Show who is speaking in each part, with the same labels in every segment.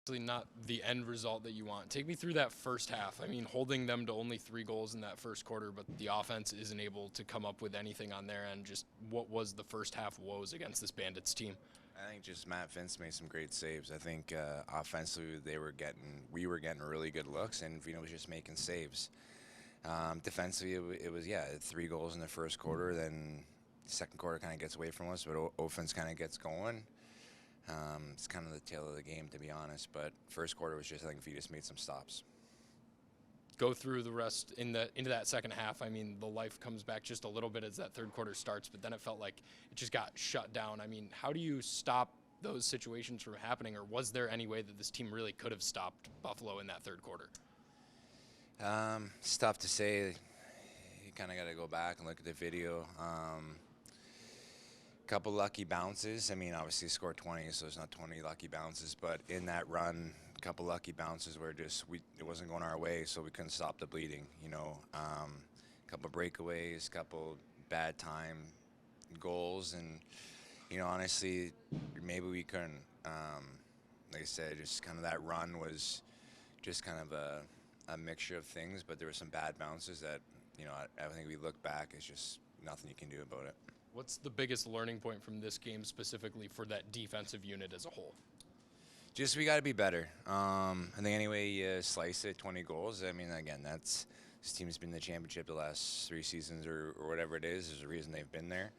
Speaker 1: Not the end result that you want. Take me through that first half. I mean, holding them to only 3 goals in that first quarter, but the offense isn't able to come up with anything on their end. Just what was the first half woes against this Bandits team?
Speaker 2: I think just Matt Vince made some great saves. I think offensively we were getting really good looks, and Vino was just making saves. Defensively, it was 3 goals in the first quarter. Then the second quarter kind of gets away from us, but offense kind of gets going. It's kind of the tail of the game, to be honest. But first quarter was just, I think Vitas made some stops.
Speaker 1: Go through the rest into that second half. I mean, the life comes back just a little bit as that third quarter starts, but then it felt like it just got shut down. I mean, how do you stop those situations from happening, or was there any way that this team really could have stopped Buffalo in that third quarter?
Speaker 2: It's tough to say. You kind of got to go back and look at the video. Couple lucky bounces. I mean, obviously scored 20, so there's not 20 lucky bounces. But in that run, a couple lucky bounces where it wasn't going our way, so we couldn't stop the bleeding. Couple breakaways, couple bad time goals, and honestly, maybe we couldn't. Like I said, just kind of that run was just kind of a mixture of things, but there were some bad bounces that I think we look back, it's just nothing you can do about it.
Speaker 1: What's the biggest learning point from this game specifically for that defensive unit as a whole?
Speaker 2: Just we got to be better. I think anyway you slice it, 20 goals. I mean, again, this team's been in the championship the last 3 seasons or whatever it is. There's a reason they've been there,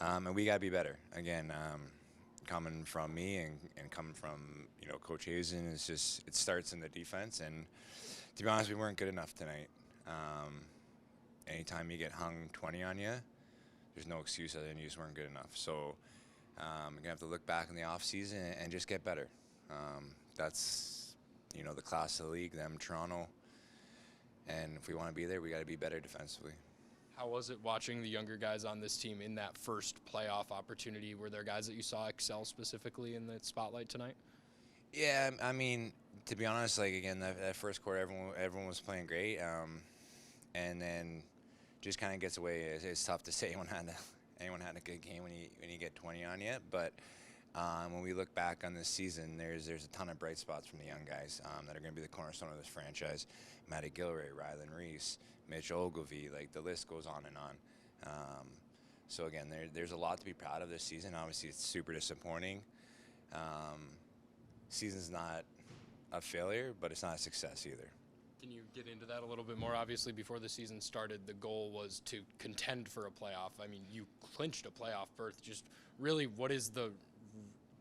Speaker 2: and we got to be better. Again, coming from me and coming from Coach Hazen, it starts in the defense. And to be honest, we weren't good enough tonight. Anytime you get hung 20 on you, there's no excuse other than you just weren't good enough. So we're going to have to look back in the offseason and just get better. That's, the class of the league, them, Toronto. And if we want to be there, we got to be better defensively.
Speaker 1: How was it watching the younger guys on this team in that first playoff opportunity? Were there guys that you saw excel specifically in the spotlight tonight?
Speaker 2: Yeah, I mean, to be honest, like, again, that first quarter, everyone was playing great. And then just kind of gets away. It's tough to say anyone had a good game when you get 20 on you. But when we look back on this season, there's a ton of bright spots from the young guys that are going to be the cornerstone of this franchise. Matty Gilray, Rylan Reese, Mitch Ogilvie, like the list goes on and on. So again, there's a lot to be proud of this season. Obviously, it's super disappointing. Season's not a failure, but it's not a success either.
Speaker 1: Can you get into that a little bit more? Obviously, before the season started, the goal was to contend for a playoff. I mean, you clinched a playoff berth. Just really,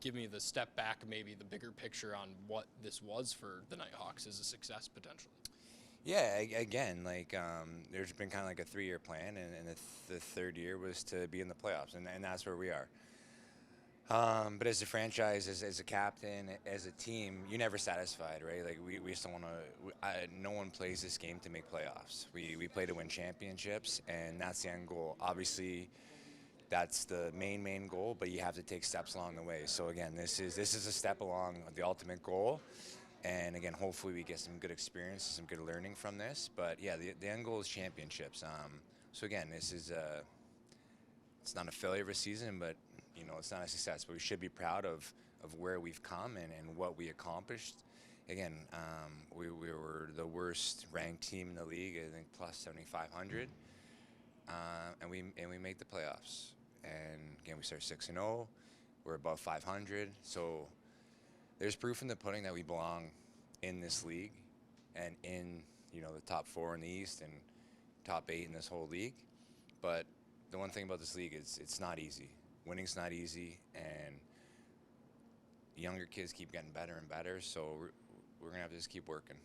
Speaker 1: give me the step back, maybe the bigger picture on what this was for the Knighthawks as a success potentially.
Speaker 2: Yeah, again, like there's been kind of like a 3-year plan, and the third year was to be in the playoffs, and that's where we are. But as a franchise, as a captain, as a team, you're never satisfied, right? Like we just don't want to. No one plays this game to make playoffs. We play to win championships, and that's the end goal. Obviously, that's the main goal, but you have to take steps along the way. So again, this is a step along the ultimate goal, and again, hopefully we get some good experience, some good learning from this. But yeah, the end goal is championships. So again, it's not a failure of a season, but it's not a success, but we should be proud of where we've come and what we accomplished. Again, we were the worst ranked team in the league, I think plus 7,500, and we made the playoffs. And again, we start 6-0. We're above 500, so there's proof in the pudding that we belong in this league and in the top 4 in the East and top 8 in this whole league. But the one thing about this league is it's not easy. Winning's not easy, and younger kids keep getting better and better, so we're going to have to just keep working.